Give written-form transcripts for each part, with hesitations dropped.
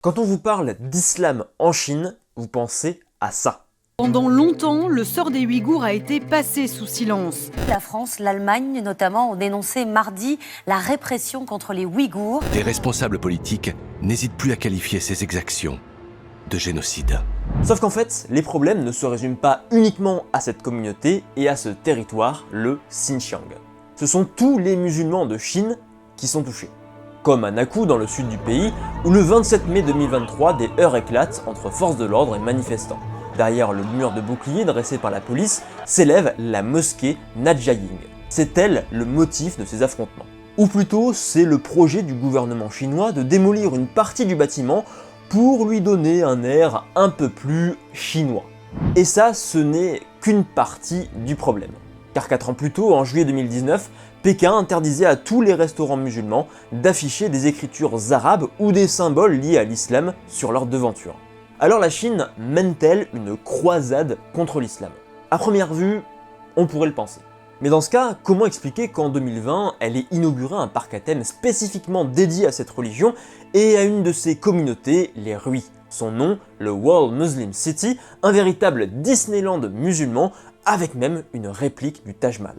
Quand on vous parle d'islam en Chine, vous pensez à ça. Pendant longtemps, le sort des Ouïghours a été passé sous silence. La France, l'Allemagne notamment ont dénoncé mardi la répression contre les Ouïghours. Des responsables politiques n'hésitent plus à qualifier ces exactions de génocide. Sauf qu'en fait, les problèmes ne se résument pas uniquement à cette communauté et à ce territoire, le Xinjiang. Ce sont tous les musulmans de Chine qui sont touchés. Comme à Nakou dans le sud du pays, où le 27 mai 2023, des heurts éclatent entre forces de l'ordre et manifestants. Derrière le mur de boucliers dressé par la police s'élève la mosquée Nadjaying. C'est elle le motif de ces affrontements. Ou plutôt, c'est le projet du gouvernement chinois de démolir une partie du bâtiment pour lui donner un air un peu plus chinois. Et ça, ce n'est qu'une partie du problème. Car 4 ans plus tôt, en juillet 2019, Pékin interdisait à tous les restaurants musulmans d'afficher des écritures arabes ou des symboles liés à l'islam sur leur devanture. Alors la Chine mène-t-elle une croisade contre l'islam? À première vue, on pourrait le penser. Mais dans ce cas, comment expliquer qu'en 2020, elle ait inauguré un parc à thème spécifiquement dédié à cette religion et à une de ses communautés, les Hui? Son nom, le World Muslim City, un véritable Disneyland musulman, avec même une réplique du Taj Mahal.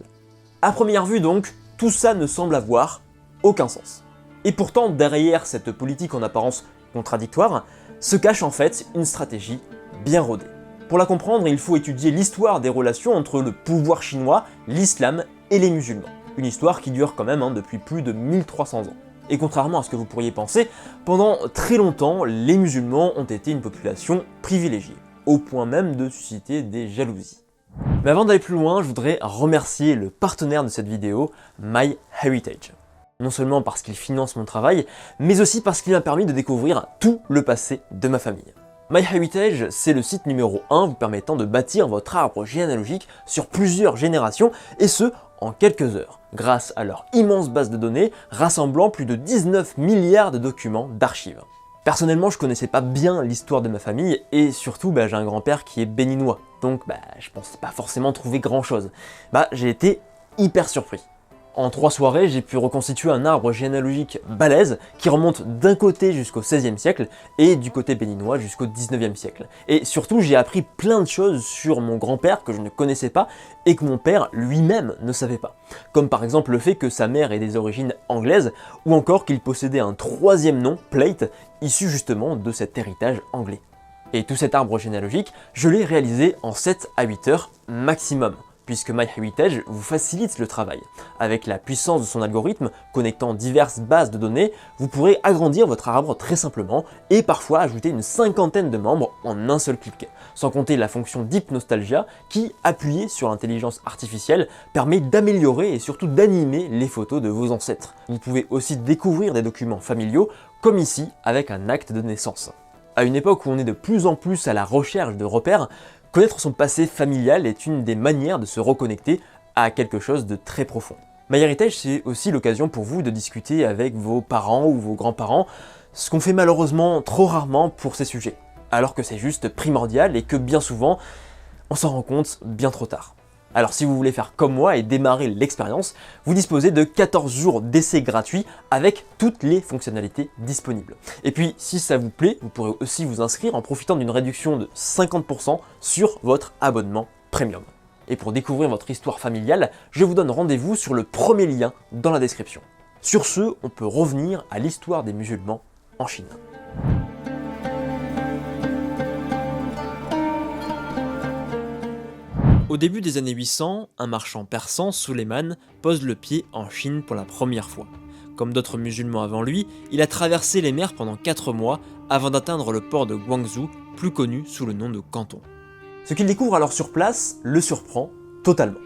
À première vue donc, tout ça ne semble avoir aucun sens. Et pourtant, derrière cette politique en apparence contradictoire, se cache en fait une stratégie bien rodée. Pour la comprendre, il faut étudier l'histoire des relations entre le pouvoir chinois, l'islam et les musulmans. Une histoire qui dure quand même depuis plus de 1300 ans. Et contrairement à ce que vous pourriez penser, pendant très longtemps, les musulmans ont été une population privilégiée, au point même de susciter des jalousies. Mais avant d'aller plus loin, je voudrais remercier le partenaire de cette vidéo, MyHeritage. Non seulement parce qu'il finance mon travail, mais aussi parce qu'il m'a permis de découvrir tout le passé de ma famille. MyHeritage, c'est le site numéro 1 vous permettant de bâtir votre arbre généalogique sur plusieurs générations, et ce, en quelques heures, grâce à leur immense base de données rassemblant plus de 19 milliards de documents d'archives. Personnellement, je connaissais pas bien l'histoire de ma famille, et surtout, j'ai un grand-père qui est béninois, donc je pensais pas forcément trouver grand-chose. J'ai été hyper surpris. En 3 soirées, j'ai pu reconstituer un arbre généalogique balèze qui remonte d'un côté jusqu'au XVIe siècle et du côté béninois jusqu'au XIXe siècle. Et surtout, j'ai appris plein de choses sur mon grand-père que je ne connaissais pas et que mon père lui-même ne savait pas. Comme par exemple le fait que sa mère ait des origines anglaises ou encore qu'il possédait un 3e nom, Plate, issu justement de cet héritage anglais. Et tout cet arbre généalogique, je l'ai réalisé en 7 à 8 heures maximum, puisque MyHeritage vous facilite le travail. Avec la puissance de son algorithme connectant diverses bases de données, vous pourrez agrandir votre arbre très simplement et parfois ajouter une 50aine de membres en un seul clic. Sans compter la fonction Deep Nostalgia qui, appuyée sur l'intelligence artificielle, permet d'améliorer et surtout d'animer les photos de vos ancêtres. Vous pouvez aussi découvrir des documents familiaux, comme ici avec un acte de naissance. À une époque où on est de plus en plus à la recherche de repères, connaître son passé familial est une des manières de se reconnecter à quelque chose de très profond. MyHeritage, c'est aussi l'occasion pour vous de discuter avec vos parents ou vos grands-parents, ce qu'on fait malheureusement trop rarement pour ces sujets, alors que c'est juste primordial et que bien souvent, on s'en rend compte bien trop tard. Alors si vous voulez faire comme moi et démarrer l'expérience, vous disposez de 14 jours d'essai gratuit avec toutes les fonctionnalités disponibles. Et puis si ça vous plaît, vous pourrez aussi vous inscrire en profitant d'une réduction de 50% sur votre abonnement premium. Et pour découvrir votre histoire familiale, je vous donne rendez-vous sur le premier lien dans la description. Sur ce, on peut revenir à l'histoire des musulmans en Chine. Au début des années 800, un marchand persan, Suleiman, pose le pied en Chine pour la première fois. Comme d'autres musulmans avant lui, il a traversé les mers pendant 4 mois avant d'atteindre le port de Guangzhou, plus connu sous le nom de Canton. Ce qu'il découvre alors sur place le surprend totalement.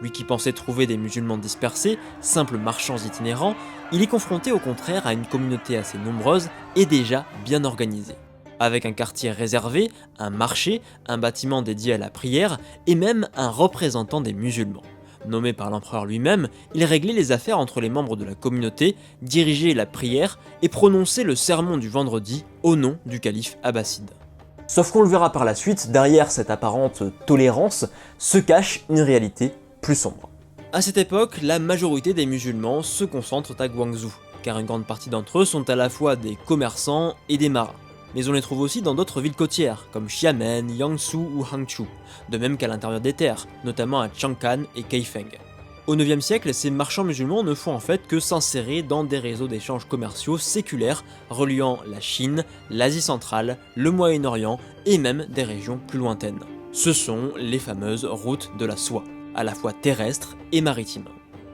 Lui qui pensait trouver des musulmans dispersés, simples marchands itinérants, il est confronté au contraire à une communauté assez nombreuse et déjà bien organisée. Avec un quartier réservé, un marché, un bâtiment dédié à la prière et même un représentant des musulmans. Nommé par l'empereur lui-même, il réglait les affaires entre les membres de la communauté, dirigeait la prière et prononçait le sermon du vendredi au nom du calife abbasside. Sauf qu'on le verra par la suite, derrière cette apparente tolérance se cache une réalité plus sombre. À cette époque, la majorité des musulmans se concentrent à Guangzhou, car une grande partie d'entre eux sont à la fois des commerçants et des marins. mais on les trouve aussi dans d'autres villes côtières, comme Xiamen, Jiangsu ou Hangzhou, de même qu'à l'intérieur des terres, notamment à Chang'an et Kaifeng. Au IXe siècle, ces marchands musulmans ne font en fait que s'insérer dans des réseaux d'échanges commerciaux séculaires reliant la Chine, l'Asie centrale, le Moyen-Orient et même des régions plus lointaines. Ce sont les fameuses routes de la soie, à la fois terrestres et maritimes.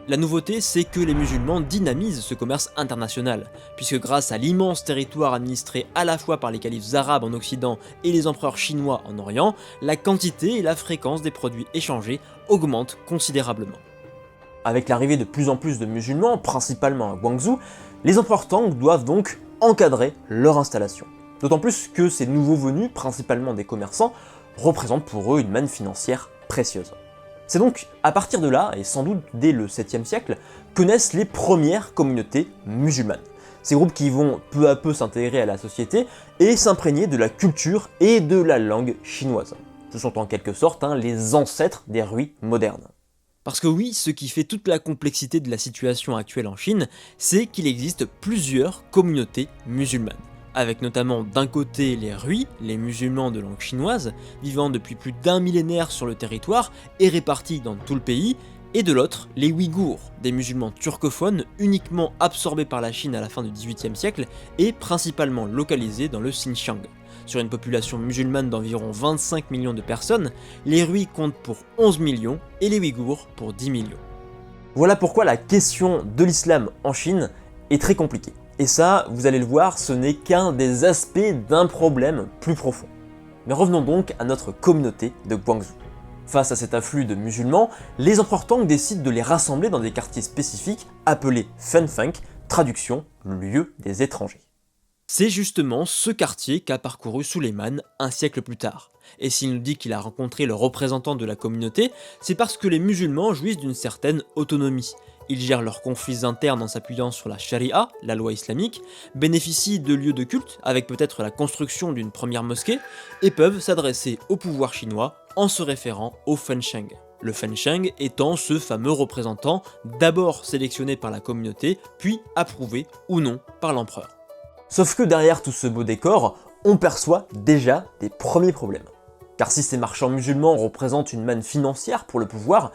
La nouveauté, c'est que les musulmans dynamisent ce commerce international, puisque grâce à l'immense territoire administré à la fois par les califes arabes en Occident et les empereurs chinois en Orient, la quantité et la fréquence des produits échangés augmentent considérablement. Avec l'arrivée de plus en plus de musulmans, principalement à Guangzhou, les empereurs Tang doivent donc encadrer leur installation. D'autant plus que ces nouveaux venus, principalement des commerçants, représentent pour eux une manne financière précieuse. C'est donc à partir de là, et sans doute dès le 7e siècle, que naissent les premières communautés musulmanes. Ces groupes qui vont peu à peu s'intégrer à la société et s'imprégner de la culture et de la langue chinoise. Ce sont en quelque sorte les ancêtres des ruis modernes. Parce que oui, ce qui fait toute la complexité de la situation actuelle en Chine, c'est qu'il existe plusieurs communautés musulmanes, avec notamment d'un côté les Hui, les musulmans de langue chinoise, vivant depuis plus d'un millénaire sur le territoire et répartis dans tout le pays, et de l'autre les Ouïghours, des musulmans turcophones uniquement absorbés par la Chine à la fin du XVIIIe siècle et principalement localisés dans le Xinjiang. Sur une population musulmane d'environ 25 millions de personnes, les Hui comptent pour 11 millions et les Ouïghours pour 10 millions. Voilà pourquoi la question de l'islam en Chine est très compliquée. Et ça, vous allez le voir, ce n'est qu'un des aspects d'un problème plus profond. Mais revenons donc à notre communauté de Guangzhou. Face à cet afflux de musulmans, les empereurs Tang décident de les rassembler dans des quartiers spécifiques appelés Fenfeng, traduction lieu des étrangers. C'est justement ce quartier qu'a parcouru Suleiman un siècle plus tard. Et s'il nous dit qu'il a rencontré le représentant de la communauté, c'est parce que les musulmans jouissent d'une certaine autonomie. Ils gèrent leurs conflits internes en s'appuyant sur la charia, la loi islamique, bénéficient de lieux de culte, avec peut-être la construction d'une première mosquée, et peuvent s'adresser au pouvoir chinois en se référant au Fensheng. Le Fensheng étant ce fameux représentant d'abord sélectionné par la communauté, puis approuvé ou non par l'empereur. Sauf que derrière tout ce beau décor, on perçoit déjà des premiers problèmes. Car si ces marchands musulmans représentent une manne financière pour le pouvoir,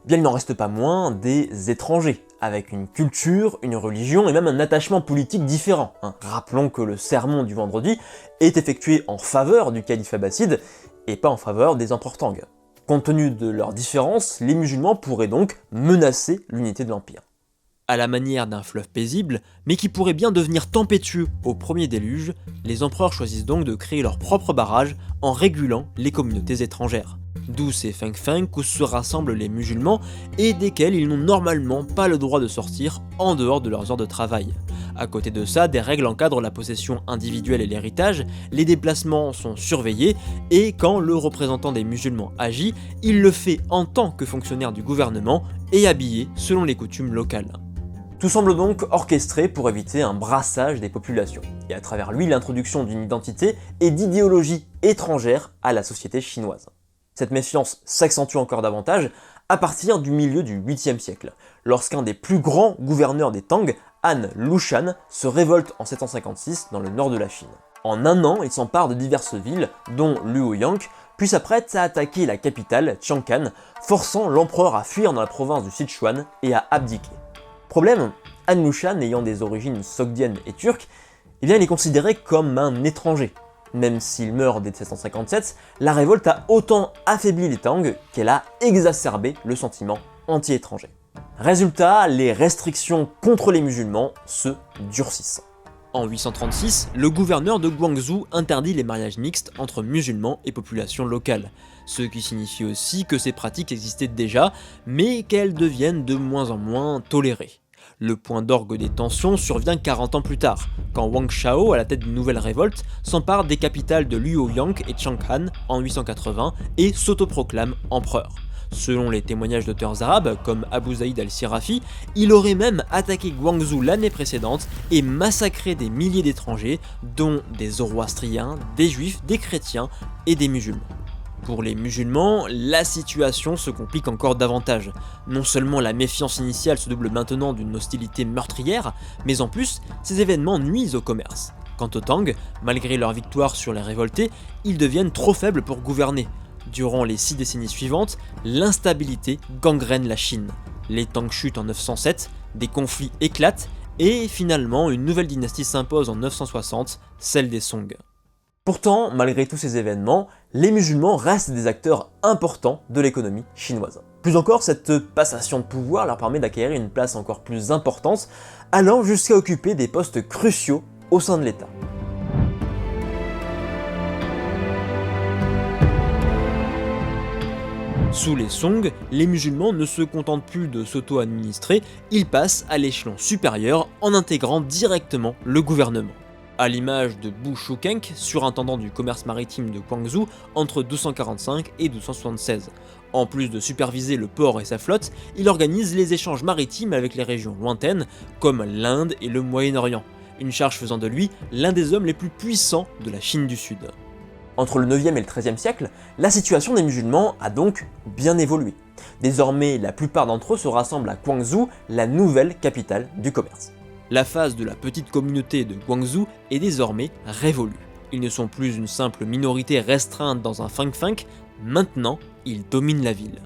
bien il n'en reste pas moins des étrangers, avec une culture, une religion et même un attachement politique différent. Rappelons que le sermon du vendredi est effectué en faveur du calife abbasside et pas en faveur des empereurs Tang. Compte tenu de leurs différences, les musulmans pourraient donc menacer l'unité de l'empire. À la manière d'un fleuve paisible, mais qui pourrait bien devenir tempétueux au premier déluge, les empereurs choisissent donc de créer leur propre barrage en régulant les communautés étrangères. D'où ces Feng où se rassemblent les musulmans et desquels ils n'ont normalement pas le droit de sortir en dehors de leurs heures de travail. À côté de ça, des règles encadrent la possession individuelle et l'héritage, les déplacements sont surveillés et quand le représentant des musulmans agit, il le fait en tant que fonctionnaire du gouvernement et habillé selon les coutumes locales. Tout semble donc orchestré pour éviter un brassage des populations, et à travers lui l'introduction d'une identité et d'idéologie étrangère à la société chinoise. Cette méfiance s'accentue encore davantage à partir du milieu du 8e siècle, lorsqu'un des plus grands gouverneurs des Tang, Han Lushan, se révolte en 756 dans le nord de la Chine. En un an, il s'empare de diverses villes, dont Luoyang, puis s'apprête à attaquer la capitale, Chang'an, forçant l'empereur à fuir dans la province du Sichuan et à abdiquer. Problème, Han Lushan ayant des origines sogdiennes et turques, il est considéré comme un étranger. Même s'il meurt dès 757, la révolte a autant affaibli les Tang qu'elle a exacerbé le sentiment anti-étranger. Résultat, les restrictions contre les musulmans se durcissent. En 836, le gouverneur de Guangzhou interdit les mariages mixtes entre musulmans et populations locales, ce qui signifie aussi que ces pratiques existaient déjà, mais qu'elles deviennent de moins en moins tolérées. Le point d'orgue des tensions survient 40 ans plus tard, quand Wang Shao, à la tête d'une nouvelle révolte, s'empare des capitales de Luoyang et Chang'an en 880 et s'autoproclame empereur. Selon les témoignages d'auteurs arabes, comme Abu Zaïd al-Sirafi, il aurait même attaqué Guangzhou l'année précédente et massacré des milliers d'étrangers, dont des zoroastriens, des juifs, des chrétiens et des musulmans. Pour les musulmans, la situation se complique encore davantage. Non seulement la méfiance initiale se double maintenant d'une hostilité meurtrière, mais en plus, ces événements nuisent au commerce. Quant aux Tang, malgré leur victoire sur les révoltés, ils deviennent trop faibles pour gouverner. Durant les 6 décennies suivantes, l'instabilité gangrène la Chine. Les Tang chutent en 907, des conflits éclatent, et finalement une nouvelle dynastie s'impose en 960, celle des Song. Pourtant, malgré tous ces événements, les musulmans restent des acteurs importants de l'économie chinoise. Plus encore, cette passation de pouvoir leur permet d'acquérir une place encore plus importante, allant jusqu'à occuper des postes cruciaux au sein de l'État. Sous les Song, les musulmans ne se contentent plus de s'auto-administrer, ils passent à l'échelon supérieur en intégrant directement le gouvernement. À l'image de Bu Shukeng, surintendant du commerce maritime de Guangzhou entre 1245 et 1276. En plus de superviser le port et sa flotte, il organise les échanges maritimes avec les régions lointaines comme l'Inde et le Moyen-Orient, une charge faisant de lui l'un des hommes les plus puissants de la Chine du Sud. Entre le 9e et le 13e siècle, la situation des musulmans a donc bien évolué. Désormais, la plupart d'entre eux se rassemblent à Guangzhou, la nouvelle capitale du commerce. La phase de la petite communauté de Guangzhou est désormais révolue. Ils ne sont plus une simple minorité restreinte dans un fang-fang, maintenant ils dominent la ville.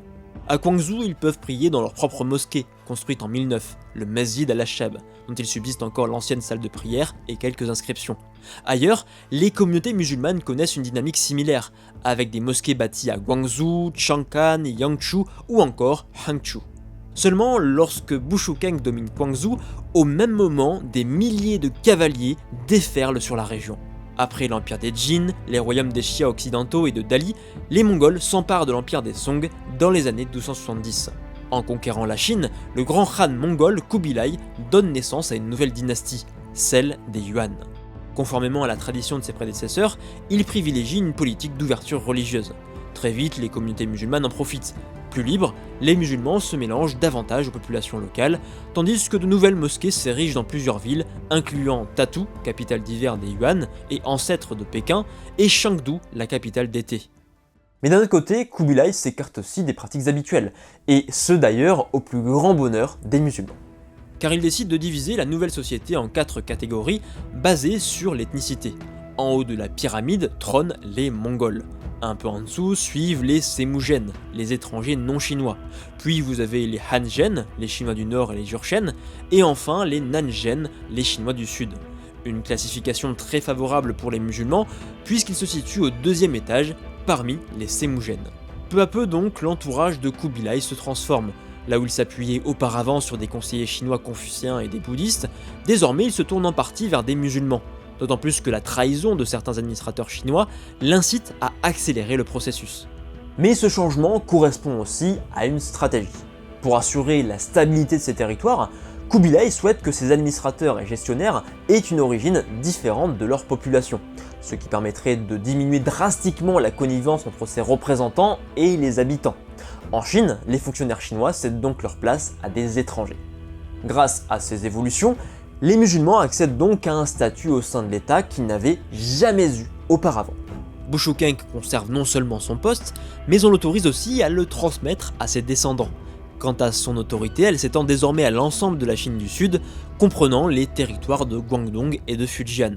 À Guangzhou, ils peuvent prier dans leur propre mosquée, construite en 1009, le Masjid al-Ashab, dont il subsiste encore l'ancienne salle de prière et quelques inscriptions. Ailleurs, les communautés musulmanes connaissent une dynamique similaire, avec des mosquées bâties à Guangzhou, Chang'an, Yangzhou ou encore Hangzhou. Seulement, lorsque Bu Shukeng domine Guangzhou, au même moment, des milliers de cavaliers déferlent sur la région. Après l'empire des Jin, les royaumes des Xia occidentaux et de Dali, les Mongols s'emparent de l'empire des Song dans les années 1270. En conquérant la Chine, le grand khan mongol Kubilai donne naissance à une nouvelle dynastie, celle des Yuan. Conformément à la tradition de ses prédécesseurs, il privilégie une politique d'ouverture religieuse. Très vite, les communautés musulmanes en profitent. Plus libres, les musulmans se mélangent davantage aux populations locales, tandis que de nouvelles mosquées s'érigent dans plusieurs villes, incluant Tatu, capitale d'hiver des Yuan et ancêtre de Pékin, et Chengdu, la capitale d'été. Mais d'un autre côté, Kubilai s'écarte aussi des pratiques habituelles, et ce d'ailleurs au plus grand bonheur des musulmans. Car il décide de diviser la nouvelle société en 4 catégories basées sur l'ethnicité. En haut de la pyramide trônent les Mongols. Un peu en dessous suivent les Sémougènes, les étrangers non chinois. Puis vous avez les Hanzhènes, les Chinois du Nord et les Jurchènes, et enfin les Nanzhènes, les Chinois du Sud. Une classification très favorable pour les musulmans, puisqu'ils se situent au 2e étage, parmi les Sémougènes. Peu à peu donc, l'entourage de Kubilai se transforme. Là où il s'appuyait auparavant sur des conseillers chinois confucéens et des bouddhistes, désormais il se tourne en partie vers des musulmans. D'autant plus que la trahison de certains administrateurs chinois l'incite à accélérer le processus. Mais ce changement correspond aussi à une stratégie. Pour assurer la stabilité de ces territoires, Kubilai souhaite que ses administrateurs et gestionnaires aient une origine différente de leur population, ce qui permettrait de diminuer drastiquement la connivence entre ses représentants et les habitants. En Chine, les fonctionnaires chinois cèdent donc leur place à des étrangers. Grâce à ces évolutions, les musulmans accèdent donc à un statut au sein de l'État qu'ils n'avaient jamais eu auparavant. Bu Shukeng conserve non seulement son poste, mais on l'autorise aussi à le transmettre à ses descendants. Quant à son autorité, elle s'étend désormais à l'ensemble de la Chine du Sud, comprenant les territoires de Guangdong et de Fujian.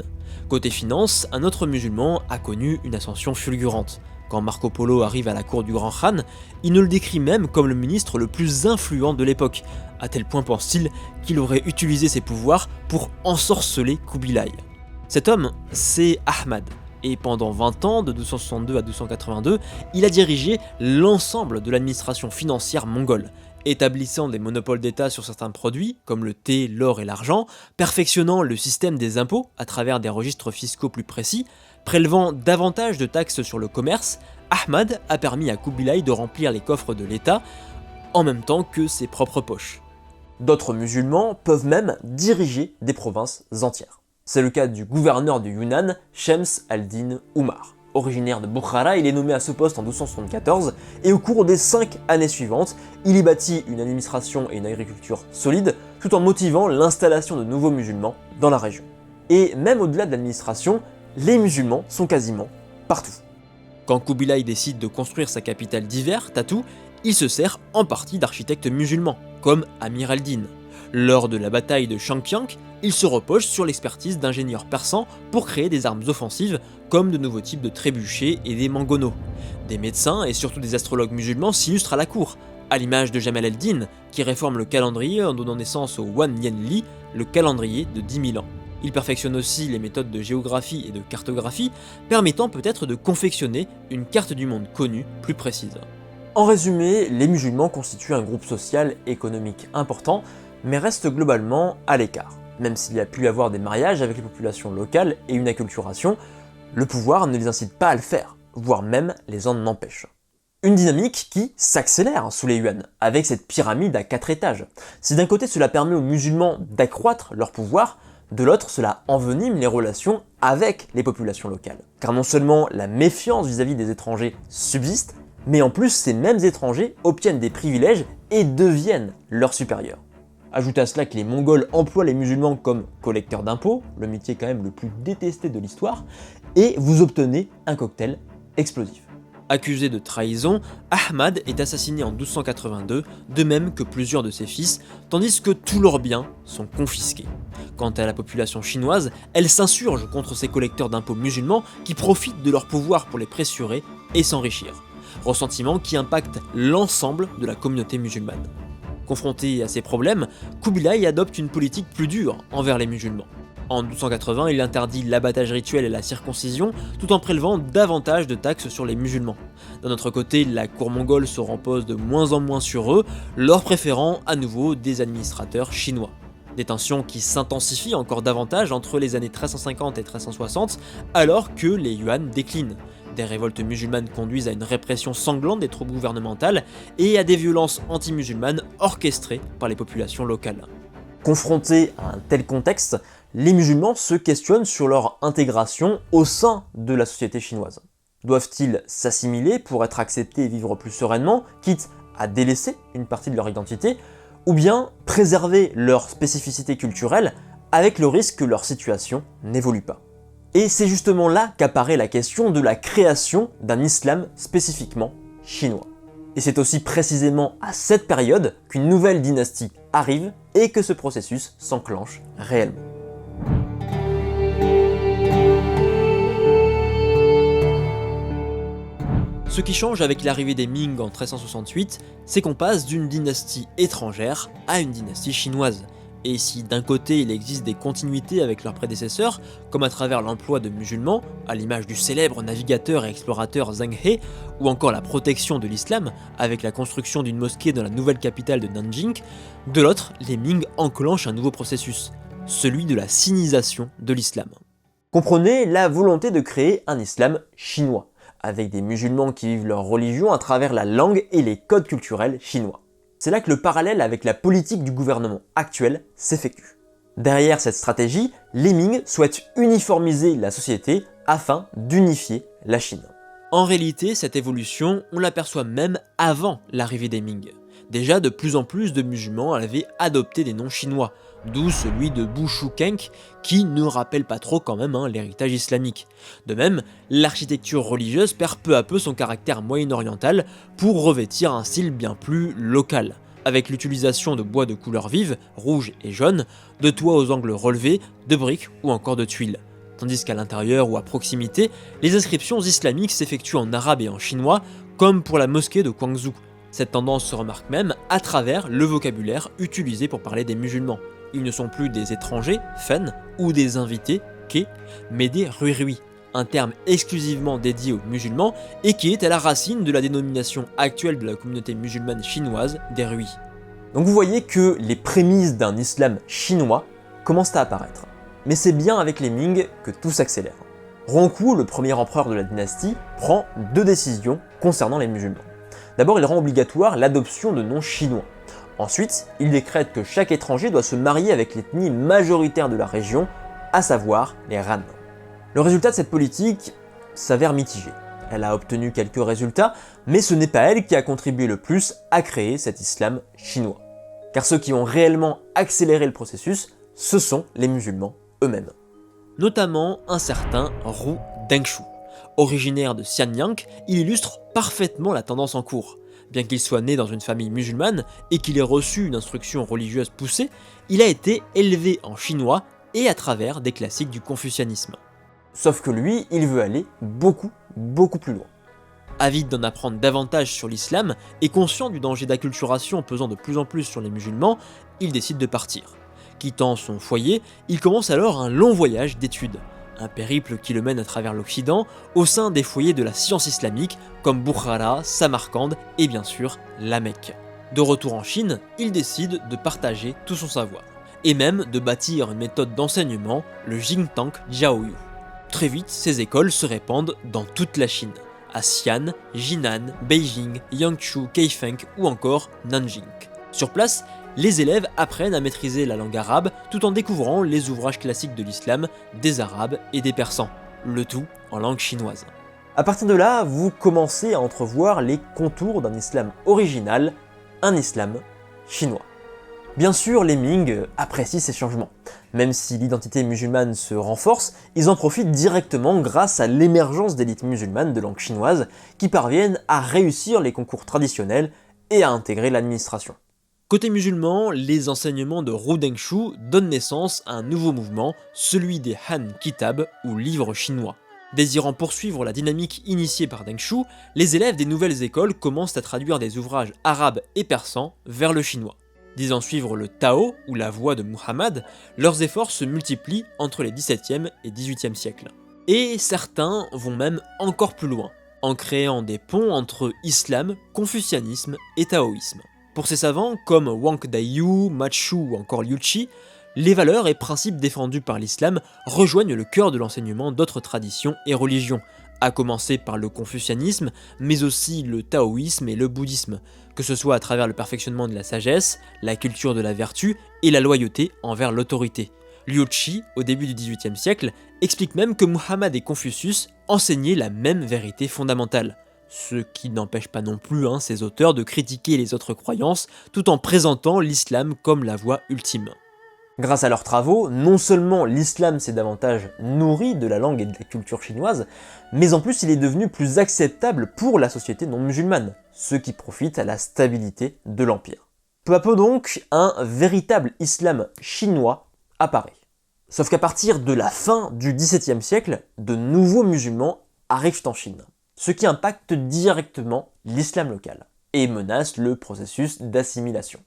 Côté finance, un autre musulman a connu une ascension fulgurante. Quand Marco Polo arrive à la cour du grand khan, il ne le décrit même comme le ministre le plus influent de l'époque, à tel point pense-t-il qu'il aurait utilisé ses pouvoirs pour ensorceler Kubilai. Cet homme, c'est Ahmad, et pendant 20 ans, de 262 à 282, il a dirigé l'ensemble de l'administration financière mongole, établissant des monopoles d'État sur certains produits, comme le thé, l'or et l'argent, perfectionnant le système des impôts à travers des registres fiscaux plus précis, prélevant davantage de taxes sur le commerce. Ahmad a permis à Kubilai de remplir les coffres de l'État en même temps que ses propres poches. D'autres musulmans peuvent même diriger des provinces entières. C'est le cas du gouverneur du Yunnan, Shems al-Din Umar. Originaire de Bukhara, il est nommé à ce poste en 1274 et au cours des 5 années suivantes, il y bâtit une administration et une agriculture solides tout en motivant l'installation de nouveaux musulmans dans la région. Et même au-delà de l'administration, les musulmans sont quasiment partout. Quand Kubilai décide de construire sa capitale d'hiver, Tatu, il se sert en partie d'architectes musulmans, comme Amir al-Din. Lors de la bataille de Shanqiang, il se repose sur l'expertise d'ingénieurs persans pour créer des armes offensives comme de nouveaux types de trébuchets et des mangonaux. Des médecins et surtout des astrologues musulmans s'illustrent à la cour, à l'image de Jamal el-Din qui réforme le calendrier en donnant naissance au Wan Yenli, le calendrier de 10 000 ans. Il perfectionne aussi les méthodes de géographie et de cartographie, permettant peut-être de confectionner une carte du monde connue plus précise. En résumé, les musulmans constituent un groupe social et économique important, mais restent globalement à l'écart. Même s'il y a pu y avoir des mariages avec les populations locales et une acculturation, le pouvoir ne les incite pas à le faire, voire même les en empêche. Une dynamique qui s'accélère sous les Yuan, avec cette pyramide à 4 étages. Si d'un côté cela permet aux musulmans d'accroître leur pouvoir, de l'autre cela envenime les relations avec les populations locales. Car non seulement la méfiance vis-à-vis des étrangers subsiste, mais en plus ces mêmes étrangers obtiennent des privilèges et deviennent leurs supérieurs. Ajoutez à cela que les Mongols emploient les musulmans comme collecteurs d'impôts, le métier quand même le plus détesté de l'histoire, et vous obtenez un cocktail explosif. Accusé de trahison, Ahmad est assassiné en 1282, de même que plusieurs de ses fils, tandis que tous leurs biens sont confisqués. Quant à la population chinoise, elle s'insurge contre ces collecteurs d'impôts musulmans qui profitent de leur pouvoir pour les pressurer et s'enrichir. Ressentiment qui impacte l'ensemble de la communauté musulmane. Confronté à ces problèmes, Kubilai adopte une politique plus dure envers les musulmans. En 1280, il interdit l'abattage rituel et la circoncision, tout en prélevant davantage de taxes sur les musulmans. D'un autre côté, la cour mongole se repose de moins en moins sur eux, leur préférant à nouveau des administrateurs chinois. Des tensions qui s'intensifient encore davantage entre les années 1350 et 1360, alors que les Yuan déclinent. Des révoltes musulmanes conduisent à une répression sanglante des troupes gouvernementales et à des violences anti-musulmanes orchestrées par les populations locales. Confrontés à un tel contexte, les musulmans se questionnent sur leur intégration au sein de la société chinoise. Doivent-ils s'assimiler pour être acceptés et vivre plus sereinement, quitte à délaisser une partie de leur identité, ou bien préserver leur spécificité culturelle avec le risque que leur situation n'évolue pas? Et c'est justement là qu'apparaît la question de la création d'un islam spécifiquement chinois. Et c'est aussi précisément à cette période qu'une nouvelle dynastie arrive et que ce processus s'enclenche réellement. Ce qui change avec l'arrivée des Ming en 1368, c'est qu'on passe d'une dynastie étrangère à une dynastie chinoise. Et si d'un côté il existe des continuités avec leurs prédécesseurs, comme à travers l'emploi de musulmans, à l'image du célèbre navigateur et explorateur Zheng He, ou encore la protection de l'islam, avec la construction d'une mosquée dans la nouvelle capitale de Nanjing, de l'autre, les Ming enclenchent un nouveau processus, celui de la sinisation de l'islam. Comprenez la volonté de créer un islam chinois, avec des musulmans qui vivent leur religion à travers la langue et les codes culturels chinois. C'est là que le parallèle avec la politique du gouvernement actuel s'effectue. Derrière cette stratégie, les Ming souhaitent uniformiser la société afin d'unifier la Chine. En réalité, cette évolution, on l'aperçoit même avant l'arrivée des Ming. Déjà, de plus en plus de musulmans avaient adopté des noms chinois, d'où celui de Bu Shukeng, qui ne rappelle pas trop quand même l'héritage islamique. De même, l'architecture religieuse perd peu à peu son caractère moyen-oriental pour revêtir un style bien plus local, avec l'utilisation de bois de couleurs vives, rouge et jaune, de toits aux angles relevés, de briques ou encore de tuiles. Tandis qu'à l'intérieur ou à proximité, les inscriptions islamiques s'effectuent en arabe et en chinois, comme pour la mosquée de Guangzhou. Cette tendance se remarque même à travers le vocabulaire utilisé pour parler des musulmans. Ils ne sont plus des étrangers, fen, ou des invités, ke, mais des ruirui, un terme exclusivement dédié aux musulmans et qui est à la racine de la dénomination actuelle de la communauté musulmane chinoise des Rui. Donc vous voyez que les prémices d'un islam chinois commencent à apparaître. Mais c'est bien avec les Ming que tout s'accélère. Rongkou, le premier empereur de la dynastie, prend 2 décisions concernant les musulmans. D'abord, il rend obligatoire l'adoption de noms chinois. Ensuite, il décrète que chaque étranger doit se marier avec l'ethnie majoritaire de la région, à savoir les Han. Le résultat de cette politique s'avère mitigé. Elle a obtenu quelques résultats, mais ce n'est pas elle qui a contribué le plus à créer cet islam chinois. Car ceux qui ont réellement accéléré le processus, ce sont les musulmans eux-mêmes. Notamment un certain Ru Dengshu. Originaire de Xianyang, il illustre parfaitement la tendance en cours. Bien qu'il soit né dans une famille musulmane et qu'il ait reçu une instruction religieuse poussée, il a été élevé en chinois et à travers des classiques du confucianisme. Sauf que lui, il veut aller beaucoup plus loin. Avide d'en apprendre davantage sur l'islam et conscient du danger d'acculturation pesant de plus en plus sur les musulmans, il décide de partir. Quittant son foyer, il commence alors un long voyage d'études. Un périple qui le mène à travers l'Occident, au sein des foyers de la science islamique, comme Bukhara, Samarcande et bien sûr la Mecque. De retour en Chine, il décide de partager tout son savoir, et même de bâtir une méthode d'enseignement, le Jingtang Jiaoyu. Très vite, ces écoles se répandent dans toute la Chine, à Xi'an, Jinan, Beijing, Yangzhou, Kaifeng ou encore Nanjing. Sur place, les élèves apprennent à maîtriser la langue arabe tout en découvrant les ouvrages classiques de l'islam, des arabes et des persans, le tout en langue chinoise. A partir de là, vous commencez à entrevoir les contours d'un islam original, un islam chinois. Bien sûr, les Ming apprécient ces changements. Même si l'identité musulmane se renforce, ils en profitent directement grâce à l'émergence d'élites musulmanes de langue chinoise qui parviennent à réussir les concours traditionnels et à intégrer l'administration. Côté musulman, les enseignements de Ru Dengshu donnent naissance à un nouveau mouvement, celui des Han Kitab ou livres chinois. Désirant poursuivre la dynamique initiée par Dengshu, les élèves des nouvelles écoles commencent à traduire des ouvrages arabes et persans vers le chinois. Disant suivre le Tao ou la voie de Muhammad, leurs efforts se multiplient entre les XVIIe et XVIIIe siècles. Et certains vont même encore plus loin, en créant des ponts entre islam, confucianisme et taoïsme. Pour ces savants, comme Wang Daiyu, Ma Chu ou encore Liu Qi, les valeurs et principes défendus par l'islam rejoignent le cœur de l'enseignement d'autres traditions et religions, à commencer par le confucianisme, mais aussi le taoïsme et le bouddhisme, que ce soit à travers le perfectionnement de la sagesse, la culture de la vertu et la loyauté envers l'autorité. Liu Qi, au début du XVIIIe siècle, explique même que Muhammad et Confucius enseignaient la même vérité fondamentale. Ce qui n'empêche pas non plus ces auteurs de critiquer les autres croyances tout en présentant l'islam comme la voie ultime. Grâce à leurs travaux, non seulement l'islam s'est davantage nourri de la langue et de la culture chinoise, mais en plus il est devenu plus acceptable pour la société non musulmane, ce qui profite à la stabilité de l'empire. Peu à peu donc, un véritable islam chinois apparaît. Sauf qu'à partir de la fin du XVIIe siècle, de nouveaux musulmans arrivent en Chine, ce qui impacte directement l'islam local et menace le processus d'assimilation.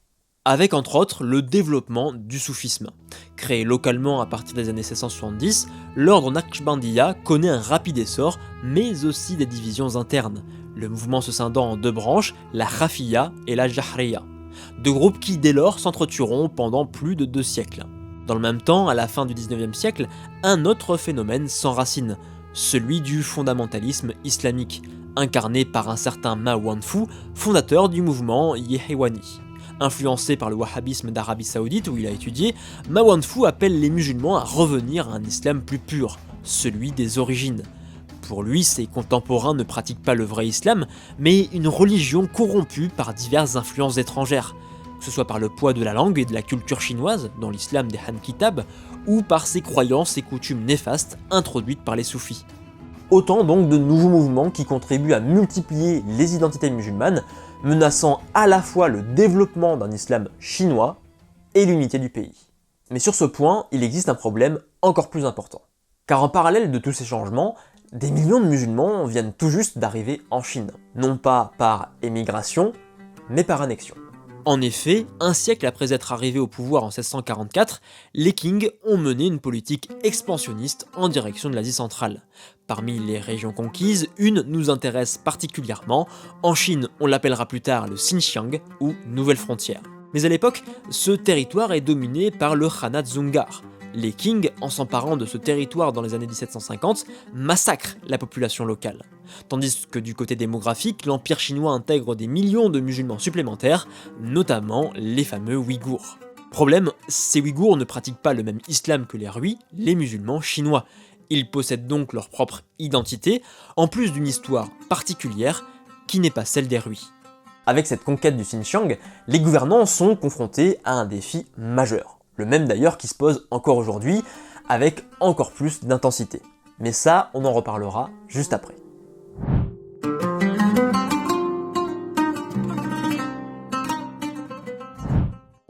Avec entre autres le développement du soufisme. Créé localement à partir des années 1670, l'ordre Naqshbandiya connaît un rapide essor, mais aussi des divisions internes, le mouvement se scindant en deux branches, la Khafiya et la Jahriya, deux groupes qui dès lors s'entretueront pendant plus de 2 siècles. Dans le même temps, à la fin du 19e siècle, un autre phénomène s'enracine, celui du fondamentalisme islamique, incarné par un certain Ma Wanfu, fondateur du mouvement Yehewani. Influencé par le wahhabisme d'Arabie Saoudite où il a étudié, Ma Wanfu appelle les musulmans à revenir à un islam plus pur, celui des origines. Pour lui, ses contemporains ne pratiquent pas le vrai islam, mais une religion corrompue par diverses influences étrangères, que ce soit par le poids de la langue et de la culture chinoise, dans l'islam des Han Kitab, ou par ses croyances et coutumes néfastes introduites par les soufis. Autant donc de nouveaux mouvements qui contribuent à multiplier les identités musulmanes, menaçant à la fois le développement d'un islam chinois et l'unité du pays. Mais sur ce point, il existe un problème encore plus important. Car en parallèle de tous ces changements, des millions de musulmans viennent tout juste d'arriver en Chine, non pas par émigration, mais par annexion. En effet, un siècle après être arrivés au pouvoir en 1644, les Qing ont mené une politique expansionniste en direction de l'Asie centrale. Parmi les régions conquises, une nous intéresse particulièrement. En Chine, on l'appellera plus tard le Xinjiang ou Nouvelle Frontière. Mais à l'époque, ce territoire est dominé par le Khanat Dzungar. Les Qing, en s'emparant de ce territoire dans les années 1750, massacrent la population locale. Tandis que du côté démographique, l'Empire chinois intègre des millions de musulmans supplémentaires, notamment les fameux Ouïghours. Problème, ces Ouïghours ne pratiquent pas le même islam que les Hui, les musulmans chinois. Ils possèdent donc leur propre identité, en plus d'une histoire particulière qui n'est pas celle des Hui. Avec cette conquête du Xinjiang, les gouvernants sont confrontés à un défi majeur. Le même d'ailleurs qui se pose encore aujourd'hui, avec encore plus d'intensité. Mais ça, on en reparlera juste après.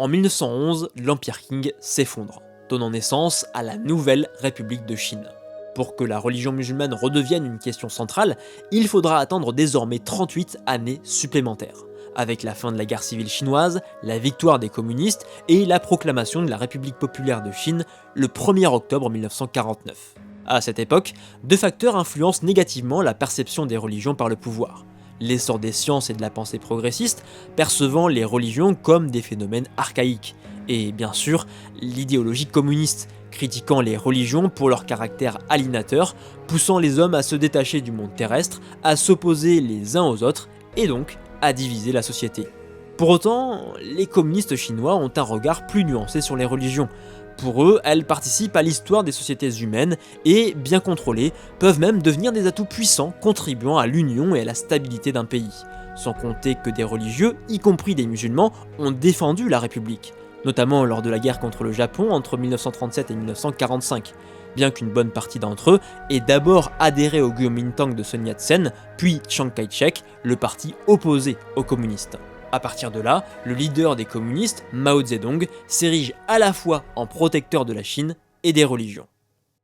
En 1911, l'Empire Qing s'effondre, donnant naissance à la nouvelle République de Chine. Pour que la religion musulmane redevienne une question centrale, il faudra attendre désormais 38 années supplémentaires, avec la fin de la guerre civile chinoise, la victoire des communistes et la proclamation de la République populaire de Chine le 1er octobre 1949. À cette époque, deux facteurs influencent négativement la perception des religions par le pouvoir. L'essor des sciences et de la pensée progressiste, percevant les religions comme des phénomènes archaïques, et bien sûr l'idéologie communiste, critiquant les religions pour leur caractère alienateur, poussant les hommes à se détacher du monde terrestre, à s'opposer les uns aux autres, et donc à diviser la société. Pour autant, les communistes chinois ont un regard plus nuancé sur les religions. Pour eux, elles participent à l'histoire des sociétés humaines et, bien contrôlées, peuvent même devenir des atouts puissants contribuant à l'union et à la stabilité d'un pays. Sans compter que des religieux, y compris des musulmans, ont défendu la République, notamment lors de la guerre contre le Japon entre 1937 et 1945, bien qu'une bonne partie d'entre eux aient d'abord adhéré au Kuomintang de Sun Yat-sen, puis Chiang Kai-shek, le parti opposé aux communistes. À partir de là, le leader des communistes, Mao Zedong, s'érige à la fois en protecteur de la Chine et des religions.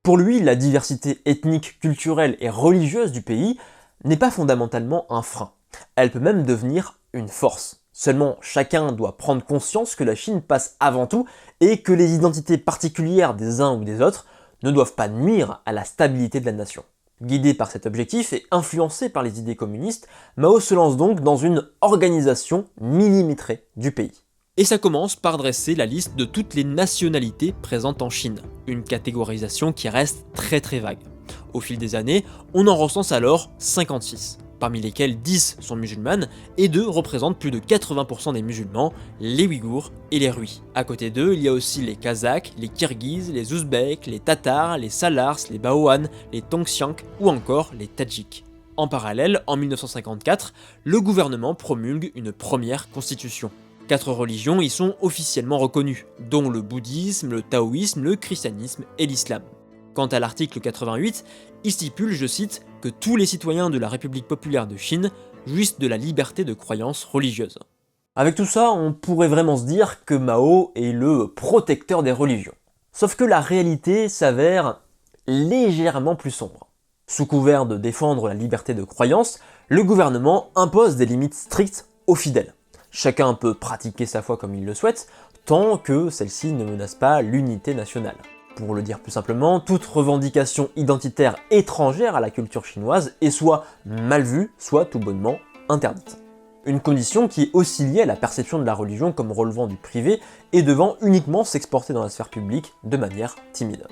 Pour lui, la diversité ethnique, culturelle et religieuse du pays n'est pas fondamentalement un frein. Elle peut même devenir une force. Seulement, chacun doit prendre conscience que la Chine passe avant tout et que les identités particulières des uns ou des autres ne doivent pas nuire à la stabilité de la nation. Guidé par cet objectif et influencé par les idées communistes, Mao se lance donc dans une organisation millimétrée du pays. Et ça commence par dresser la liste de toutes les nationalités présentes en Chine, une catégorisation qui reste très vague. Au fil des années, on en recense alors 56, parmi lesquelles 10 sont musulmanes et 2 représentent plus de 80% des musulmans, les Ouïghours et les Hui. À côté d'eux, il y a aussi les Kazakhs, les Kirghizes, les Ouzbeks, les Tatars, les Salars, les Baoans, les Tongxianks ou encore les Tadjiks. En parallèle, en 1954, le gouvernement promulgue une première constitution. 4 religions y sont officiellement reconnues, dont le bouddhisme, le taoïsme, le christianisme et l'islam. Quant à l'article 88, il stipule, je cite, que tous les citoyens de la République populaire de Chine jouissent de la liberté de croyance religieuse. Avec tout ça, on pourrait vraiment se dire que Mao est le protecteur des religions. Sauf que la réalité s'avère légèrement plus sombre. Sous couvert de défendre la liberté de croyance, le gouvernement impose des limites strictes aux fidèles. Chacun peut pratiquer sa foi comme il le souhaite, tant que celle-ci ne menace pas l'unité nationale. Pour le dire plus simplement, toute revendication identitaire étrangère à la culture chinoise est soit mal vue, soit tout bonnement interdite. Une condition qui est aussi liée à la perception de la religion comme relevant du privé et devant uniquement s'exporter dans la sphère publique de manière timide.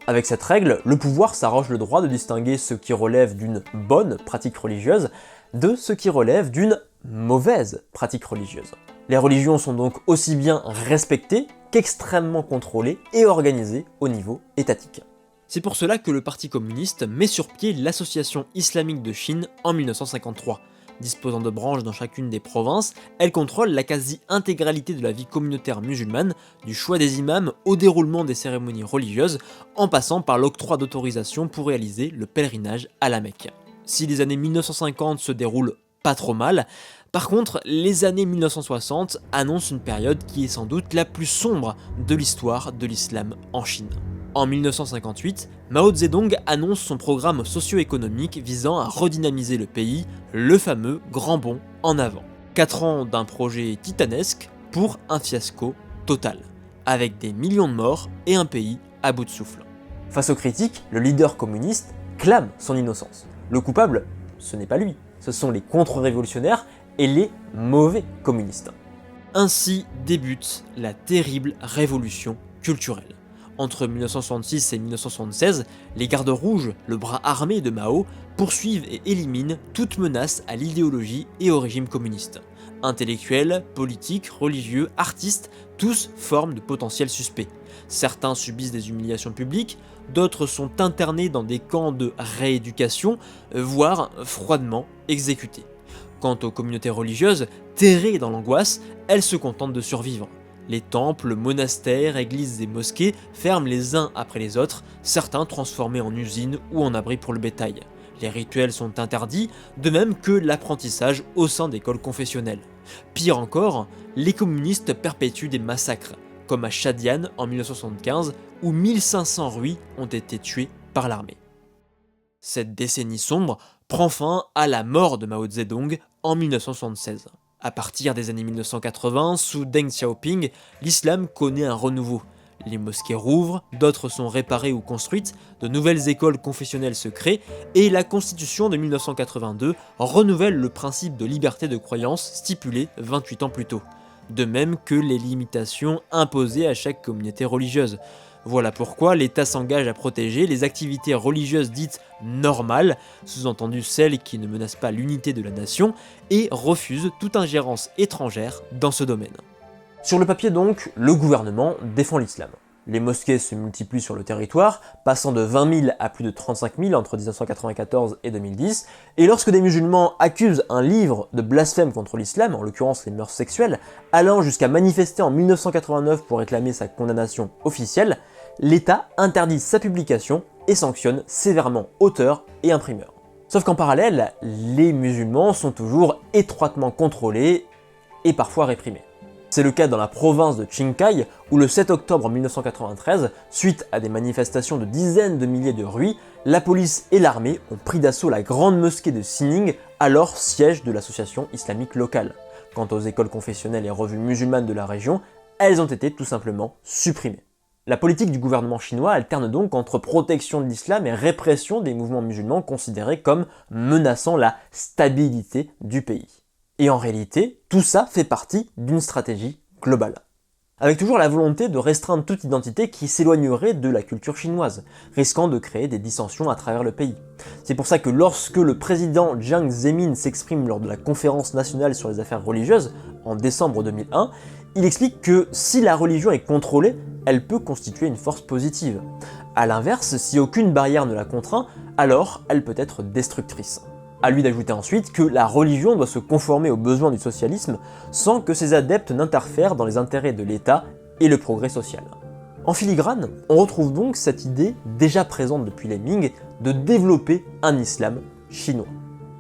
Avec cette règle, le pouvoir s'arroge le droit de distinguer ce qui relève d'une bonne pratique religieuse de ce qui relève d'une mauvaise pratique religieuse. Les religions sont donc aussi bien respectées qu'extrêmement contrôlées et organisées au niveau étatique. C'est pour cela que le Parti communiste met sur pied l'Association islamique de Chine en 1953. Disposant de branches dans chacune des provinces, elle contrôle la quasi-intégralité de la vie communautaire musulmane, du choix des imams au déroulement des cérémonies religieuses, en passant par l'octroi d'autorisation pour réaliser le pèlerinage à la Mecque. Si les années 1950 se déroulent pas trop mal, par contre, les années 1960 annoncent une période qui est sans doute la plus sombre de l'histoire de l'islam en Chine. En 1958, Mao Zedong annonce son programme socio-économique visant à redynamiser le pays, le fameux Grand Bond en avant. 4 ans d'un projet titanesque pour un fiasco total, avec des millions de morts et un pays à bout de souffle. Face aux critiques, le leader communiste clame son innocence. Le coupable, ce n'est pas lui, ce sont les contre-révolutionnaires et les mauvais communistes. Ainsi débute la terrible révolution culturelle. Entre 1966 et 1976, les gardes rouges, le bras armé de Mao, poursuivent et éliminent toute menace à l'idéologie et au régime communiste. Intellectuels, politiques, religieux, artistes, tous forment de potentiels suspects. Certains subissent des humiliations publiques, d'autres sont internés dans des camps de rééducation, voire froidement exécutés. Quant aux communautés religieuses, terrées dans l'angoisse, elles se contentent de survivre. Les temples, monastères, églises et mosquées ferment les uns après les autres, certains transformés en usines ou en abris pour le bétail. Les rituels sont interdits, de même que l'apprentissage au sein d'écoles confessionnelles. Pire encore, les communistes perpétuent des massacres, comme à Shadian en 1975, où 1500 Ruis ont été tués par l'armée. Cette décennie sombre prend fin à la mort de Mao Zedong en 1976. À partir des années 1980, sous Deng Xiaoping, l'islam connaît un renouveau. Les mosquées rouvrent, d'autres sont réparées ou construites, de nouvelles écoles confessionnelles se créent, et la constitution de 1982 renouvelle le principe de liberté de croyance stipulé 28 ans plus tôt. De même que les limitations imposées à chaque communauté religieuse. Voilà pourquoi l'État s'engage à protéger les activités religieuses dites normales, sous-entendu celles qui ne menacent pas l'unité de la nation, et refuse toute ingérence étrangère dans ce domaine. Sur le papier donc, le gouvernement défend l'islam. Les mosquées se multiplient sur le territoire, passant de 20 000 à plus de 35 000 entre 1994 et 2010, et lorsque des musulmans accusent un livre de blasphème contre l'islam, en l'occurrence les mœurs sexuelles, allant jusqu'à manifester en 1989 pour réclamer sa condamnation officielle, l'État interdit sa publication et sanctionne sévèrement auteurs et imprimeurs. Sauf qu'en parallèle, les musulmans sont toujours étroitement contrôlés et parfois réprimés. C'est le cas dans la province de Qinghai, où le 7 octobre 1993, suite à des manifestations de dizaines de milliers de Ruis, la police et l'armée ont pris d'assaut la grande mosquée de Xining, alors siège de l'association islamique locale. Quant aux écoles confessionnelles et revues musulmanes de la région, elles ont été tout simplement supprimées. La politique du gouvernement chinois alterne donc entre protection de l'islam et répression des mouvements musulmans considérés comme menaçant la stabilité du pays. Et en réalité, tout ça fait partie d'une stratégie globale. Avec toujours la volonté de restreindre toute identité qui s'éloignerait de la culture chinoise, risquant de créer des dissensions à travers le pays. C'est pour ça que lorsque le président Jiang Zemin s'exprime lors de la conférence nationale sur les affaires religieuses, en décembre 2001, il explique que si la religion est contrôlée, elle peut constituer une force positive. A l'inverse, si aucune barrière ne la contraint, alors elle peut être destructrice. À lui d'ajouter ensuite que la religion doit se conformer aux besoins du socialisme sans que ses adeptes n'interfèrent dans les intérêts de l'État et le progrès social. En filigrane, on retrouve donc cette idée déjà présente depuis les Ming de développer un islam chinois.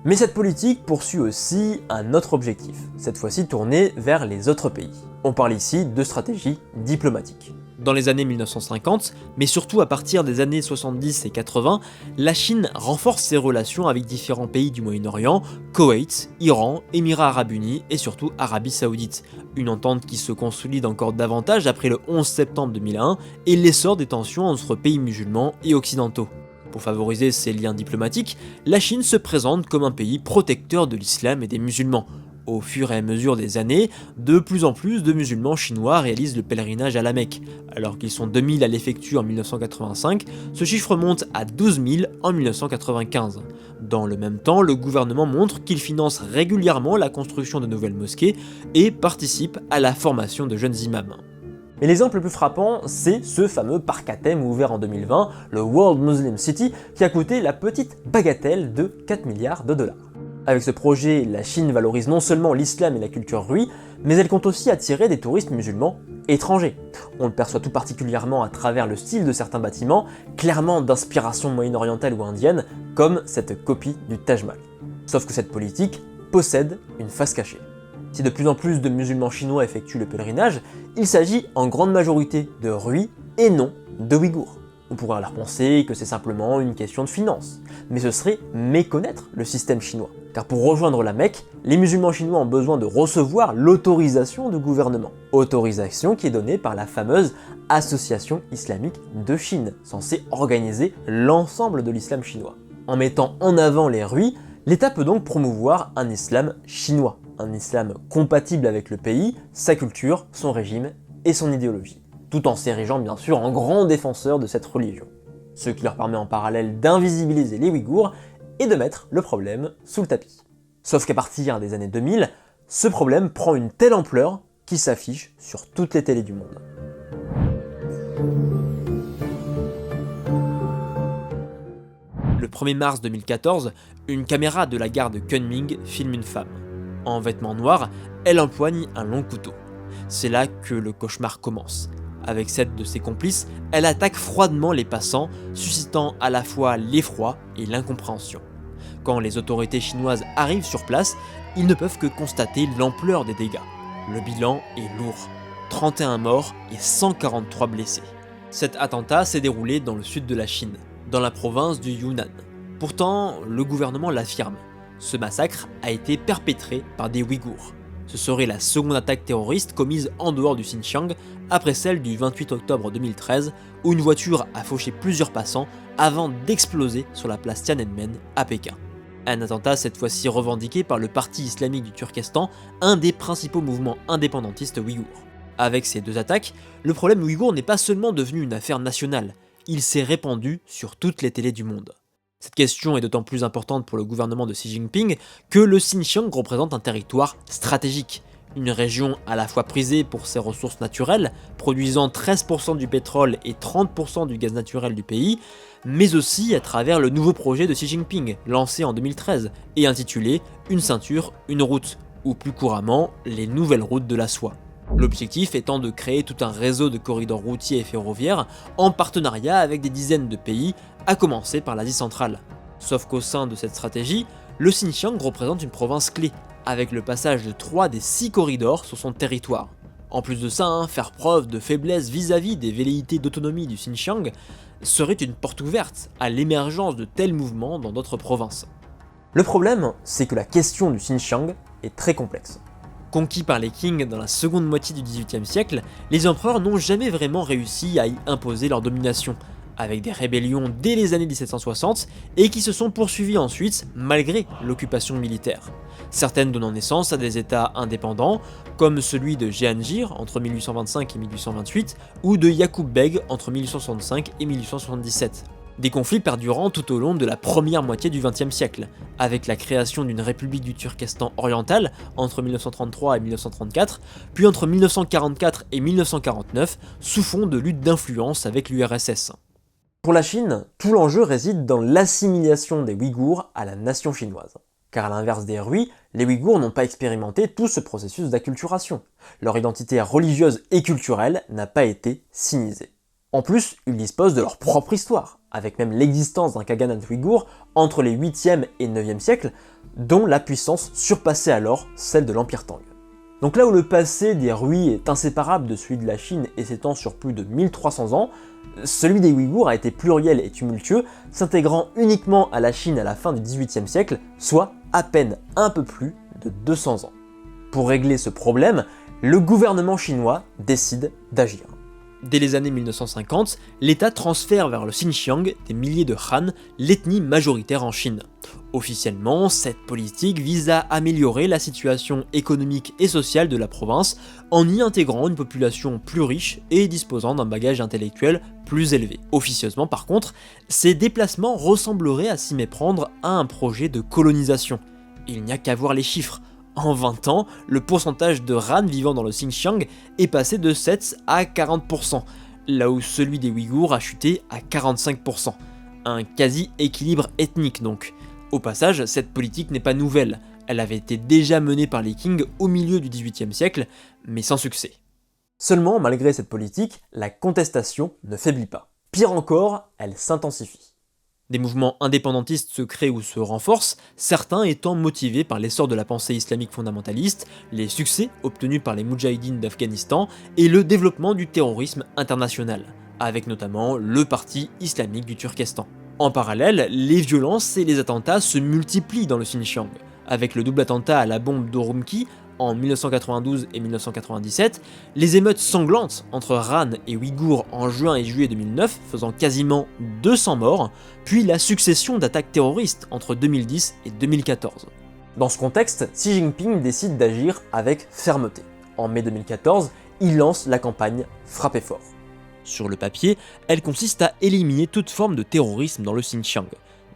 Mais cette politique poursuit aussi un autre objectif, cette fois-ci tourné vers les autres pays. On parle ici de stratégie diplomatique. Dans les années 1950, mais surtout à partir des années 70 et 80, la Chine renforce ses relations avec différents pays du Moyen-Orient, Koweït, Iran, Émirats Arabes Unis et surtout Arabie Saoudite. Une entente qui se consolide encore davantage après le 11 septembre 2001 et l'essor des tensions entre pays musulmans et occidentaux. Pour favoriser ces liens diplomatiques, la Chine se présente comme un pays protecteur de l'islam et des musulmans. Au fur et à mesure des années, de plus en plus de musulmans chinois réalisent le pèlerinage à la Mecque. Alors qu'ils sont 2000 à l'effectuer en 1985, ce chiffre monte à 12 000 en 1995. Dans le même temps, le gouvernement montre qu'il finance régulièrement la construction de nouvelles mosquées et participe à la formation de jeunes imams. Mais l'exemple le plus frappant, c'est ce fameux parc à thème ouvert en 2020, le World Muslim City, qui a coûté la petite bagatelle de 4 milliards de dollars. Avec ce projet, la Chine valorise non seulement l'islam et la culture Hui, mais elle compte aussi attirer des touristes musulmans étrangers. On le perçoit tout particulièrement à travers le style de certains bâtiments, clairement d'inspiration moyen-orientale ou indienne, comme cette copie du Taj Mahal. Sauf que cette politique possède une face cachée. Si de plus en plus de musulmans chinois effectuent le pèlerinage, il s'agit en grande majorité de Hui et non de Ouïghours. On pourrait alors penser que c'est simplement une question de finance, mais ce serait méconnaître le système chinois. Car pour rejoindre la Mecque, les musulmans chinois ont besoin de recevoir l'autorisation du gouvernement. Autorisation qui est donnée par la fameuse Association islamique de Chine, censée organiser l'ensemble de l'islam chinois. En mettant en avant les Hui, l'État peut donc promouvoir un islam chinois, un islam compatible avec le pays, sa culture, son régime et son idéologie, tout en s'érigeant bien sûr en grand défenseur de cette religion. Ce qui leur permet en parallèle d'invisibiliser les Ouïghours et de mettre le problème sous le tapis. Sauf qu'à partir des années 2000, ce problème prend une telle ampleur qu'il s'affiche sur toutes les télés du monde. Le 1er mars 2014, une caméra de la gare de Kunming filme une femme. En vêtements noirs, elle empoigne un long couteau. C'est là que le cauchemar commence. Avec 7 de ses complices, elle attaque froidement les passants, suscitant à la fois l'effroi et l'incompréhension. Quand les autorités chinoises arrivent sur place, ils ne peuvent que constater l'ampleur des dégâts. Le bilan est lourd, 31 morts et 143 blessés. Cet attentat s'est déroulé dans le sud de la Chine, dans la province du Yunnan. Pourtant, le gouvernement l'affirme. Ce massacre a été perpétré par des Ouïghours. Ce serait la seconde attaque terroriste commise en dehors du Xinjiang, après celle du 28 octobre 2013, où une voiture a fauché plusieurs passants avant d'exploser sur la place Tiananmen à Pékin. Un attentat cette fois-ci revendiqué par le Parti islamique du Turkestan, un des principaux mouvements indépendantistes ouïghours. Avec ces deux attaques, le problème ouïghour n'est pas seulement devenu une affaire nationale, il s'est répandu sur toutes les télés du monde. Cette question est d'autant plus importante pour le gouvernement de Xi Jinping que le Xinjiang représente un territoire stratégique, une région à la fois prisée pour ses ressources naturelles, produisant 13% du pétrole et 30% du gaz naturel du pays, mais aussi à travers le nouveau projet de Xi Jinping, lancé en 2013, et intitulé « Une ceinture, une route », ou plus couramment, les nouvelles routes de la soie. L'objectif étant de créer tout un réseau de corridors routiers et ferroviaires en partenariat avec des dizaines de pays, à commencer par l'Asie centrale. Sauf qu'au sein de cette stratégie, le Xinjiang représente une province clé, avec le passage de 3 des 6 corridors sur son territoire. En plus de ça, faire preuve de faiblesse vis-à-vis des velléités d'autonomie du Xinjiang serait une porte ouverte à l'émergence de tels mouvements dans d'autres provinces. Le problème, c'est que la question du Xinjiang est très complexe. Conquis par les Qing dans la seconde moitié du XVIIIe siècle, les empereurs n'ont jamais vraiment réussi à y imposer leur domination, avec des rébellions dès les années 1760 et qui se sont poursuivies ensuite malgré l'occupation militaire. Certaines donnant naissance à des états indépendants, comme celui de Jehangir entre 1825 et 1828 ou de Yaqub Beg entre 1865 et 1877. Des conflits perdurant tout au long de la première moitié du XXe siècle, avec la création d'une république du Turkestan oriental entre 1933 et 1934, puis entre 1944 et 1949, sous fond de lutte d'influence avec l'URSS. Pour la Chine, tout l'enjeu réside dans l'assimilation des Ouïghours à la nation chinoise. Car à l'inverse des Hui, les Ouïghours n'ont pas expérimenté tout ce processus d'acculturation. Leur identité religieuse et culturelle n'a pas été sinisée. En plus, ils disposent de leur propre histoire, avec même l'existence d'un khaganat ouïghour entre les 8e et 9e siècles, dont la puissance surpassait alors celle de l'Empire Tang. Donc là où le passé des Hui est inséparable de celui de la Chine et s'étend sur plus de 1300 ans, celui des Ouïghours a été pluriel et tumultueux, s'intégrant uniquement à la Chine à la fin du XVIIIe siècle, soit à peine un peu plus de 200 ans. Pour régler ce problème, le gouvernement chinois décide d'agir. Dès les années 1950, l'État transfère vers le Xinjiang des milliers de Han, l'ethnie majoritaire en Chine. Officiellement, cette politique vise à améliorer la situation économique et sociale de la province en y intégrant une population plus riche et disposant d'un bagage intellectuel plus élevé. Officieusement par contre, ces déplacements ressembleraient à s'y méprendre à un projet de colonisation. Il n'y a qu'à voir les chiffres. En 20 ans, le pourcentage de Han vivant dans le Xinjiang est passé de 7 à 40%, là où celui des Ouïghours a chuté à 45%. Un quasi-équilibre ethnique donc. Au passage, cette politique n'est pas nouvelle, elle avait été déjà menée par les Qing au milieu du XVIIIe siècle, mais sans succès. Seulement, malgré cette politique, la contestation ne faiblit pas. Pire encore, elle s'intensifie. Des mouvements indépendantistes se créent ou se renforcent, certains étant motivés par l'essor de la pensée islamique fondamentaliste, les succès obtenus par les Moudjahidines d'Afghanistan et le développement du terrorisme international, avec notamment le Parti islamique du Turkestan. En parallèle, les violences et les attentats se multiplient dans le Xinjiang, avec le double attentat à la bombe d'Urumqi en 1992 et 1997, les émeutes sanglantes entre Han et Ouïghours en juin et juillet 2009 faisant quasiment 200 morts, puis la succession d'attaques terroristes entre 2010 et 2014. Dans ce contexte, Xi Jinping décide d'agir avec fermeté. En mai 2014, il lance la campagne Frappez fort. Sur le papier, elle consiste à éliminer toute forme de terrorisme dans le Xinjiang.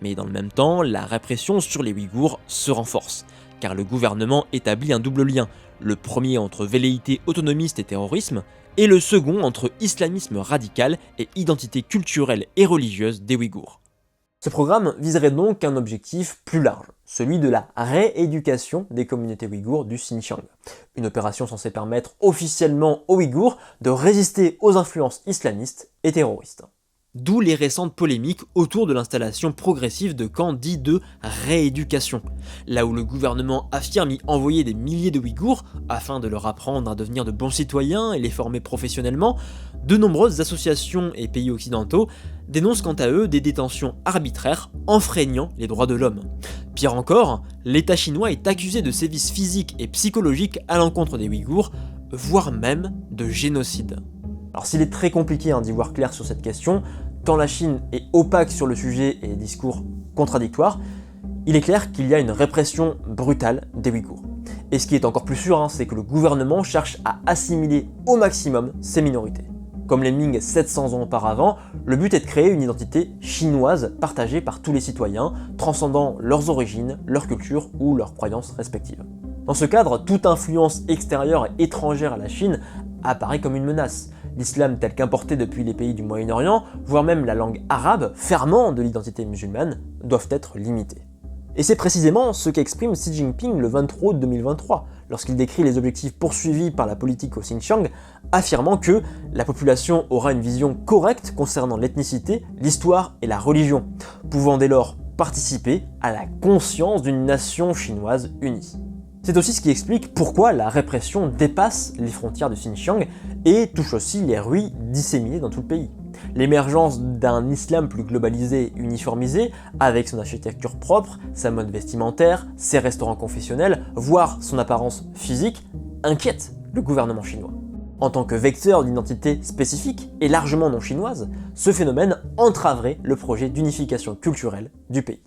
Mais dans le même temps, la répression sur les Ouïghours se renforce, car le gouvernement établit un double lien, le premier entre velléité autonomiste et terrorisme, et le second entre islamisme radical et identité culturelle et religieuse des Ouïghours. Ce programme viserait donc un objectif plus large, celui de la rééducation des communautés ouïghours du Xinjiang. Une opération censée permettre officiellement aux Ouïghours de résister aux influences islamistes et terroristes. d'où les récentes polémiques autour de l'installation progressive de camps dits de rééducation, là où le gouvernement affirme y envoyer des milliers de Ouïghours afin de leur apprendre à devenir de bons citoyens et les former professionnellement. De nombreuses associations et pays occidentaux dénoncent quant à eux des détentions arbitraires enfreignant les droits de l'homme. Pire encore, l'État chinois est accusé de sévices physiques et psychologiques à l'encontre des Ouïghours, voire même de génocide. Alors s'il est très compliqué d'y voir clair sur cette question, tant la Chine est opaque sur le sujet et les discours contradictoires, il est clair qu'il y a une répression brutale des Ouïghours. Et ce qui est encore plus sûr, c'est que le gouvernement cherche à assimiler au maximum ces minorités. Comme les Ming 700 ans auparavant, le but est de créer une identité chinoise partagée par tous les citoyens, transcendant leurs origines, leur culture ou leurs croyances respectives. Dans ce cadre, toute influence extérieure et étrangère à la Chine apparaît comme une menace. L'islam tel qu'importé depuis les pays du Moyen-Orient, voire même la langue arabe, ferment de l'identité musulmane, doivent être limités. Et c'est précisément ce qu'exprime Xi Jinping le 23 août 2023, lorsqu'il décrit les objectifs poursuivis par la politique au Xinjiang, affirmant que la population aura une vision correcte concernant l'ethnicité, l'histoire et la religion, pouvant dès lors participer à la conscience d'une nation chinoise unie. C'est aussi ce qui explique pourquoi la répression dépasse les frontières du Xinjiang et touche aussi les ruis disséminés dans tout le pays. L'émergence d'un islam plus globalisé et uniformisé, avec son architecture propre, sa mode vestimentaire, ses restaurants confessionnels, voire son apparence physique, inquiète le gouvernement chinois. En tant que vecteur d'identité spécifique et largement non chinoise, ce phénomène entraverait le projet d'unification culturelle du pays.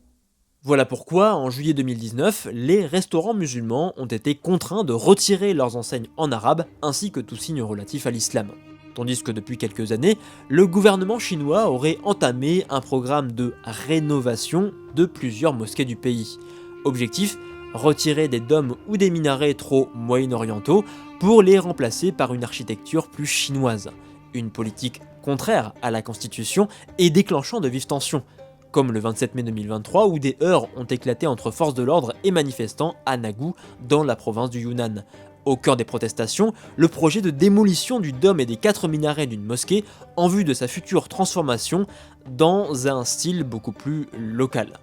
Voilà pourquoi, en juillet 2019, les restaurants musulmans ont été contraints de retirer leurs enseignes en arabe ainsi que tout signe relatif à l'islam. Tandis que depuis quelques années, le gouvernement chinois aurait entamé un programme de rénovation de plusieurs mosquées du pays. Objectif, retirer des dômes ou des minarets trop moyen-orientaux pour les remplacer par une architecture plus chinoise. Une politique contraire à la constitution et déclenchant de vives tensions, comme le 27 mai 2023 où des heurts ont éclaté entre forces de l'ordre et manifestants à Nagou, dans la province du Yunnan. Au cœur des protestations, le projet de démolition du dôme et des 4 minarets d'une mosquée en vue de sa future transformation dans un style beaucoup plus local.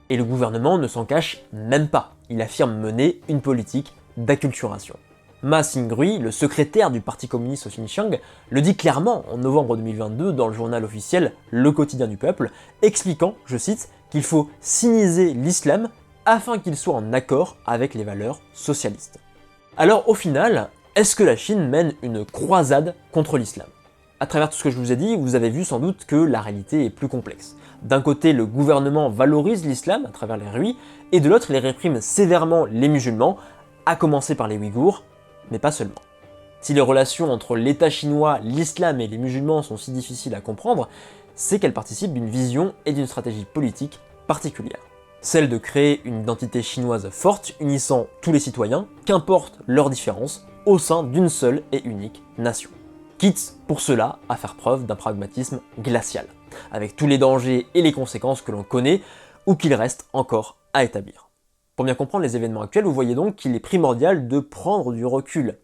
Et le gouvernement ne s'en cache même pas, il affirme mener une politique d'acculturation. Ma Xingrui, le secrétaire du Parti communiste au Xinjiang, le dit clairement en novembre 2022 dans le journal officiel Le Quotidien du Peuple, expliquant, je cite, qu'il faut siniser l'islam afin qu'il soit en accord avec les valeurs socialistes. Alors au final, est-ce que la Chine mène une croisade contre l'islam ? À travers tout ce que je vous ai dit, vous avez vu sans doute que la réalité est plus complexe. D'un côté, le gouvernement valorise l'islam à travers les rues, et de l'autre, il réprime sévèrement les musulmans, à commencer par les Ouïghours, mais pas seulement. Si les relations entre l'État chinois, l'islam et les musulmans sont si difficiles à comprendre, c'est qu'elles participent d'une vision et d'une stratégie politique particulière. Celle de créer une identité chinoise forte unissant tous les citoyens, qu'importe leurs différences, au sein d'une seule et unique nation. Quitte pour cela à faire preuve d'un pragmatisme glacial, avec tous les dangers et les conséquences que l'on connaît ou qu'il reste encore à établir. Pour bien comprendre les événements actuels, vous voyez donc qu'il est primordial de prendre du recul.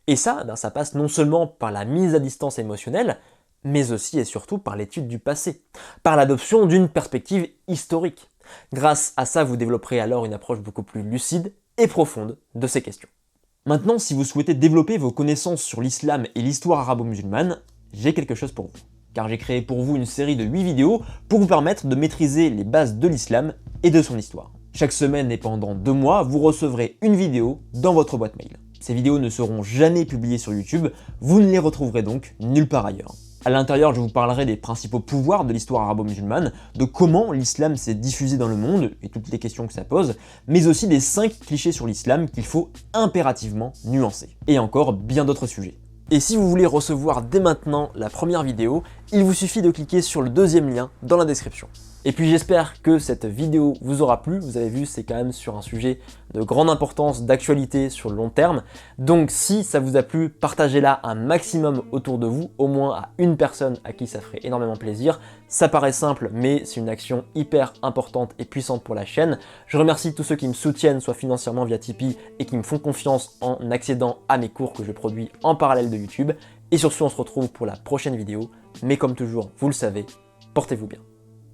Et ça passe non seulement par la mise à distance émotionnelle, mais aussi et surtout par l'étude du passé, par l'adoption d'une perspective historique. Grâce à ça, vous développerez alors une approche beaucoup plus lucide et profonde de ces questions. Maintenant, si vous souhaitez développer vos connaissances sur l'islam et l'histoire arabo-musulmane, j'ai quelque chose pour vous. Car j'ai créé pour vous une série de 8 vidéos pour vous permettre de maîtriser les bases de l'islam et de son histoire. Chaque semaine et pendant 2 mois, vous recevrez une vidéo dans votre boîte mail. Ces vidéos ne seront jamais publiées sur YouTube, vous ne les retrouverez donc nulle part ailleurs. À l'intérieur, je vous parlerai des principaux pouvoirs de l'histoire arabo-musulmane, de comment l'islam s'est diffusé dans le monde et toutes les questions que ça pose, mais aussi des 5 clichés sur l'islam qu'il faut impérativement nuancer. Et encore bien d'autres sujets. Et si vous voulez recevoir dès maintenant la première vidéo, il vous suffit de cliquer sur le deuxième lien dans la description. Et puis j'espère que cette vidéo vous aura plu, vous avez vu c'est quand même sur un sujet de grande importance, d'actualité sur le long terme, donc si ça vous a plu, partagez-la un maximum autour de vous, au moins à une personne à qui ça ferait énormément plaisir. Ça paraît simple mais c'est une action hyper importante et puissante pour la chaîne. Je remercie tous ceux qui me soutiennent, soit financièrement via Tipeee et qui me font confiance en accédant à mes cours que je produis en parallèle de YouTube. Et sur ce, on se retrouve pour la prochaine vidéo, mais comme toujours, vous le savez, Portez-vous bien.